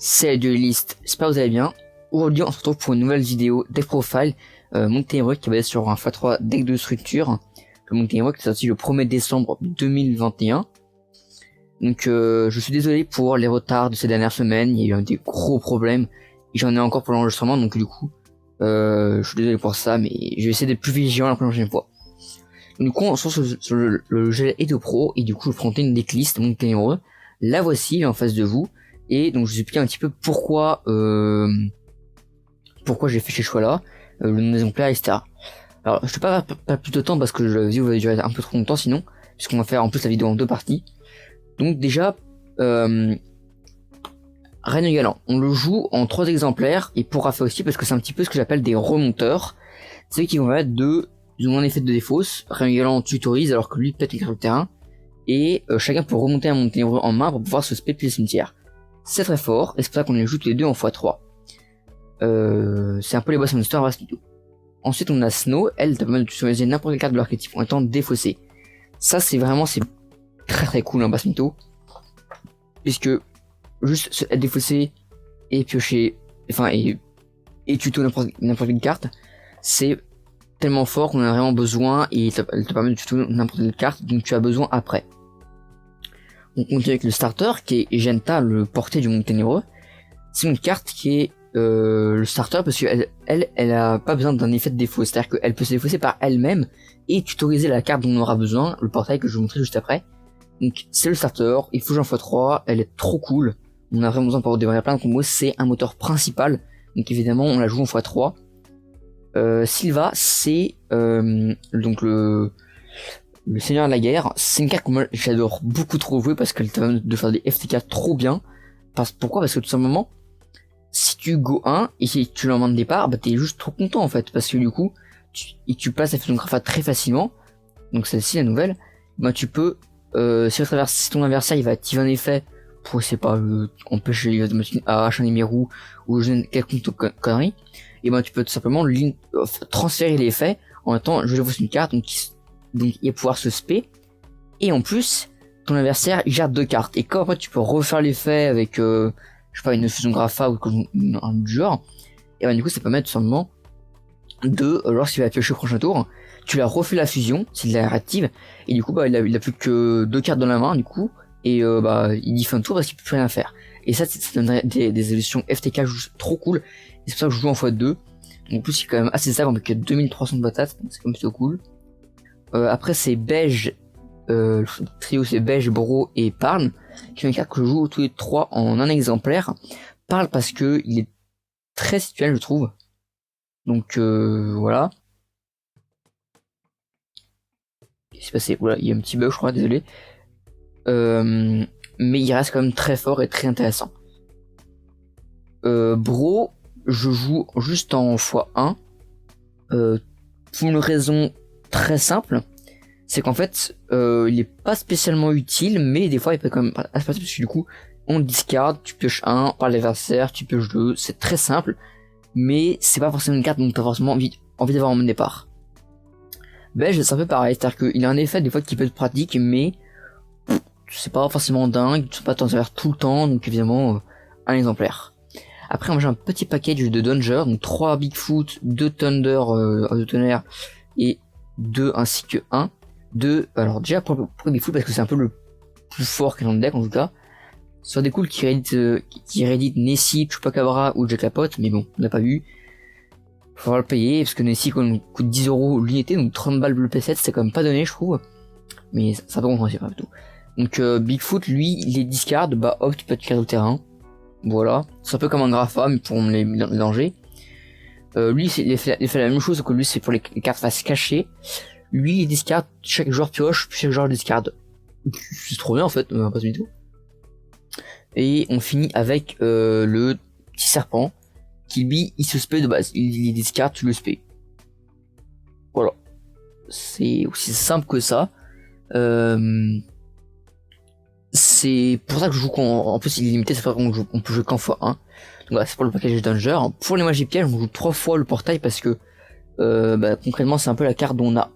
C'est Duelist, j'espère que vous allez bien. Aujourd'hui on se retrouve pour une nouvelle vidéo deck profile Monde Ténébreux qui est basé sur un x3 deck de structure. Le Monde Ténébreux qui est sorti le 1er décembre 2021. Donc je suis désolé pour les retards de ces dernières semaines, il y a eu des gros problèmes. Et j'en ai encore pour l'enregistrement, donc du coup je suis désolé pour ça, mais je vais essayer d'être plus vigilant la prochaine fois. Donc, du coup on se retrouve sur le gel Edo Pro, et du coup je vais présenter une decklist Monde Ténébreux. La voici en face de vous. Et donc je vous explique un petit peu pourquoi j'ai fait ces choix là, le nom des exemplaires, etc. Alors je ne vais pas perdre plus de temps parce que la vidéo va durer un peu trop longtemps sinon, puisqu'on va faire en plus la vidéo en deux parties. Donc déjà, Reine Galant, on le joue en 3 exemplaires, et pour Rafa aussi parce que c'est un petit peu ce que j'appelle des remonteurs. C'est ceux qui vont mettre ils ont un effet de défausse. Reine Galant tutorise alors que lui pète les cartes de terrain, et chacun peut remonter un Monde Ténébreux en main pour pouvoir se spé depuis le cimetière. C'est très fort, et c'est pour ça qu'on les joue tous les deux en x3. C'est un peu les boss monsters à base. Ensuite on a Snow, elle te permet de tutoriser n'importe quelle carte de l'archétype en étant défaussée. Ça c'est très très cool un basse mytho, puisque juste être défaussé et piocher, et tuto n'importe quelle carte, c'est tellement fort qu'on en a vraiment besoin, et elle te permet de tuto n'importe quelle carte dont tu as besoin après. On continue avec le starter qui est Genta, le porté du Monde Ténébreux. C'est une carte qui est le starter parce qu'elle a pas besoin d'un effet de défaut, c'est-à-dire qu'elle peut se défausser par elle-même et tutoriser la carte dont on aura besoin, le portail que je vais vous montrer juste après. Donc c'est le starter, il faut jouer en x3, elle est trop cool, on a vraiment besoin pour démarrer plein de combos, c'est un moteur principal, donc évidemment on la joue en x3. Sylva, c'est donc le Seigneur de la Guerre. C'est une carte que moi j'adore beaucoup trop jouer parce qu'elle te permet de faire des FTK trop bien. Pourquoi? Parce que tout simplement, si tu go 1 et si tu l'emmènes de départ, bah t'es juste trop content en fait, parce que du coup tu passes la fusion Grafa très facilement. Donc celle-ci, la nouvelle, bah tu peux si ton adversaire il va activer un effet pour, je sais pas, empêcher de mettre une hache, un émerou ou quelconque connerie, et ben tu peux tout simplement transférer l'effet en attendant je vais une carte, donc il va pouvoir se spé, et en plus ton adversaire il gère 2 cartes, et quand après tu peux refaire l'effet avec je sais pas, une fusion Grafa ou un du genre, et ben du coup ça permet tout simplement de, lorsqu'il va piocher au prochain tour, tu la refais la fusion s'il la réactive, et du coup bah il a plus que 2 cartes dans la main du coup, et il dit fin de tour parce qu'il peut plus rien faire. Et ça donnerait des évolutions FTK trop cool, et c'est pour ça que je joue en x2. Donc en plus c'est quand même assez stable, avec 2300 de batates, donc c'est quand même plutôt cool. Après c'est Beige, le trio c'est Beige, Bro et Parle, qui est une carte que je joue tous les 3 en un exemplaire. Parle parce que il est très situel je trouve. Donc voilà. Qu'est-ce qui s'est passé? Voilà, il y a un petit bug je crois, désolé. Mais il reste quand même très fort et très intéressant. Bro, je joue juste en x1 pour une raison très simple, c'est qu'en fait il est pas spécialement utile, mais des fois il peut quand même parce que du coup on discard, tu pioches 1 par l'adversaire, tu pioches 2, c'est très simple, mais c'est pas forcément une carte dont t'as forcément envie d'avoir en main départ. Beige c'est un peu pareil, c'est-à-dire qu'il a un effet des fois qui peut être pratique, mais c'est pas forcément dingue, tu peux pas t'en servir tout le temps, donc évidemment un exemplaire. Après moi j'ai un petit package de Danger, donc 3 Bigfoot, 2 Thunder de tonnerre, et 2 ainsi que 1. 2, alors déjà pour Bigfoot parce que c'est un peu le plus fort qu'il y a dans le deck en tout cas. Soit des cools qui rééditent Nessie, Chupacabra ou Jack Lapote, mais bon, on n'a pas vu. Faut le payer parce que Nessie coûte 10 € l'unité, donc 30 balles le P7, c'est quand même pas donné je trouve. Mais ça peut compenser pas tout. Donc Bigfoot lui il les discard, bah hop tu peux te carrer au terrain. Voilà, c'est un peu comme un Grafa mais pour les dangers. Lui il fait la même chose, que lui c'est pour les cartes face cachées. Lui il discard, chaque joueur pioche, puis chaque joueur discard. C'est trop bien en fait, pas du tout. Et on finit avec le petit serpent qui lui il se spé de base, il discard, tu le spé. Voilà, c'est aussi simple que ça. C'est pour ça que je joue en plus il est limité, c'est pour ça qu'on peut jouer qu'en x1. Donc voilà, c'est pour le package Danger. Pour les magies pièges on joue 3 fois le portail parce que concrètement c'est un peu la carte dont on a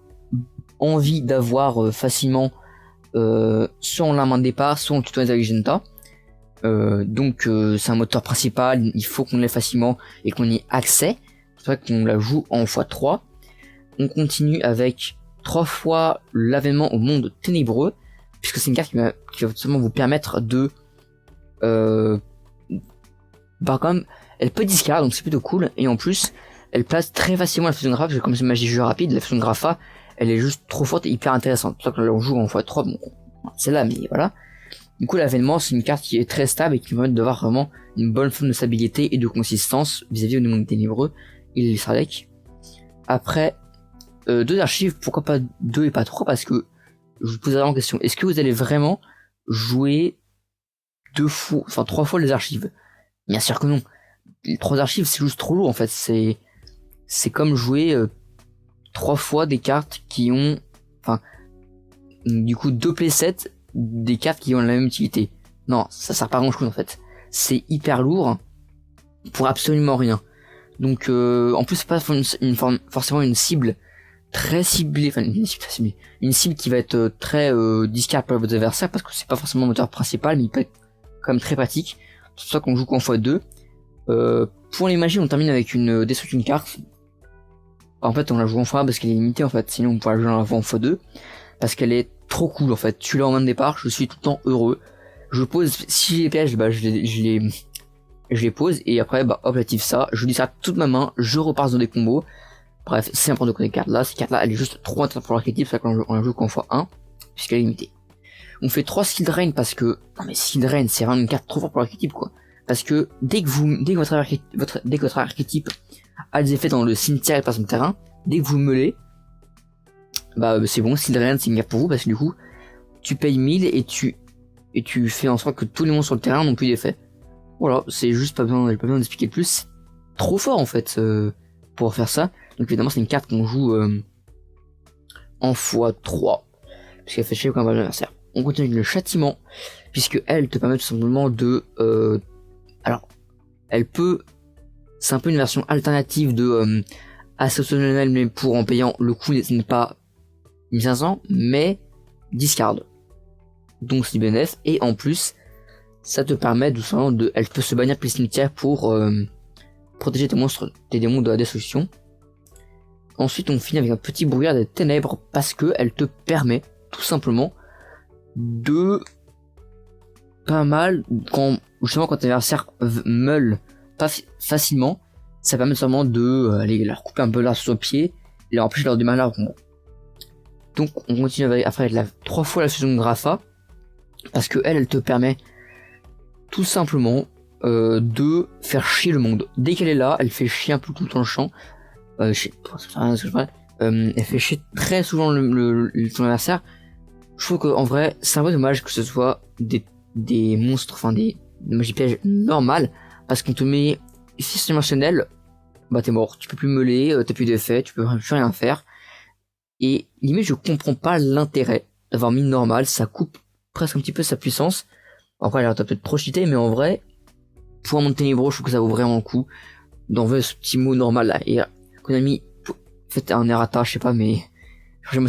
envie d'avoir facilement, soit en la main de départ, soit en tutorisant avec Genta. C'est un moteur principal, il faut qu'on l'ait facilement et qu'on y ait accès. C'est vrai qu'on la joue en x3. On continue avec 3 fois l'avènement au monde ténébreux, puisque c'est une carte qui va seulement vous permettre de quand même, elle peut discard, donc c'est plutôt cool, et en plus elle place très facilement la fusion de Grapha, parce que comme c'est magie jeu rapide, la fusion de Grapha elle est juste trop forte et hyper intéressante. C'est pour ça que là on joue en x3, bon c'est là, mais voilà. Du coup l'avènement c'est une carte qui est très stable et qui permet d'avoir vraiment une bonne forme de stabilité et de consistance vis-à-vis du monde ténébreux et les Sardec. Après 2 archives, pourquoi pas 2 et pas 3, parce que je vous pose la question, est-ce que vous allez vraiment jouer 3 fois les archives? Bien sûr que non. Les 3 archives c'est juste trop lourd en fait, c'est comme jouer 3 fois des cartes qui ont, du coup 2 playsets des cartes qui ont la même utilité. Non, ça sert pas à grand chose en fait. C'est hyper lourd pour absolument rien. Donc en plus c'est pas forcément une cible très ciblée, une cible qui va être très discard pour vos adversaires, parce que c'est pas forcément le moteur principal, mais il peut être quand même très pratique. C'est pour ça qu'on joue qu'en x2. Pour les magies on termine avec une destruction de carte. En fait on la joue en x1 parce qu'elle est limitée en fait, sinon on pourrait la jouer en x2 parce qu'elle est trop cool en fait. Tu l'as en main de départ, je suis tout le temps heureux. Je pose, si j'ai les pièges, je les pose et après hop j'active ça, je dis ça toute ma main, je repars dans des combos. Bref, c'est important de connaître cette carte là, cette carte là elle est juste trop intéressante pour l'archétype, c'est pour ça qu'on la joue qu'en x1 puisqu'elle est limitée. On fait 3 Skill Drain parce que, non mais Skill Drain c'est vraiment une carte trop forte pour l'archétype quoi. Parce que dès que votre archétype a des effets dans le cimetière et pas sur le terrain, dès que vous meulez, c'est bon, Skill Drain c'est une carte pour vous, parce que du coup tu payes 1000 et tu fais en sorte que tous les monstres sur le terrain n'ont plus d'effet. Voilà, c'est juste j'ai pas besoin d'expliquer plus, c'est trop fort en fait pour faire ça. Donc évidemment c'est une carte qu'on joue en x3 puisqu'elle fait chier comme adversaire. On continue avec le châtiment, puisque elle te permet tout simplement de alors elle peut, c'est un peu une version alternative de Associationnel, mais pour en payant le coût n'est pas 1500 mais discard, donc c'est BNF. Et en plus ça te permet tout simplement elle peut se bannir plus cimetière pour protéger tes monstres, tes démons de la destruction. Ensuite on finit avec un petit brouillard des ténèbres, parce que elle te permet tout simplement de pas mal, quand l'adversaire meule pas facilement, ça permet seulement de aller leur couper un peu l'art sur le pied et leur empêcher de leur démarrer leur combo. Donc on continue avec 3 fois la fusion de Grapha, parce que elle te permet tout simplement de faire chier le monde. Dès qu'elle est là, elle fait chier un peu tout le temps le champ. Elle fait chier très souvent son adversaire. Je trouve qu'en vrai c'est un peu dommage que ce soit des monstres, des magies pièges normales, parce qu'on te met système dimensionnel, t'es mort, tu peux plus meuler, t'as plus d'effet, tu peux plus rien faire. Et limite je comprends pas l'intérêt d'avoir mis normal, ça coupe presque un petit peu sa puissance. Après elle t'as peut-être trop cheaté, mais en vrai pour un monde ténébreux je trouve que ça vaut vraiment le coup d'enlever ce petit mot normal là. Et Konami, faites un errata, je sais pas, mais j'aime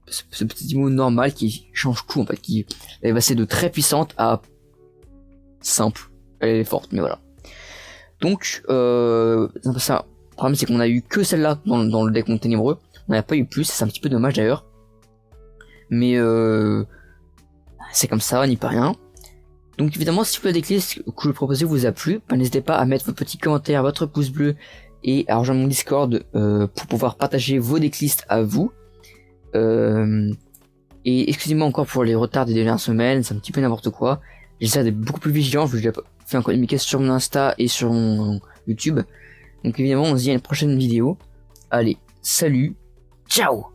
ce petit mot normal qui change tout en fait, qui est passé de très puissante à simple. Elle est forte, mais voilà. Donc c'est un peu ça. Le problème c'est qu'on a eu que celle-là dans le deck monde ténébreux, on n'a pas eu plus, c'est un petit peu dommage d'ailleurs, mais c'est comme ça, on n'y peut rien. Donc évidemment si le decklist que je vous proposais vous a plu, n'hésitez pas à mettre vos petits commentaires, votre pouce bleu et à rejoindre mon Discord pour pouvoir partager vos decklists à vous. Et excusez-moi encore pour les retards des dernières semaines, c'est un petit peu n'importe quoi. J'essaie d'être beaucoup plus vigilant, je l'ai fait un communiqué sur mon Insta et sur mon YouTube. Donc évidemment on se dit à une prochaine vidéo. Allez, salut, ciao.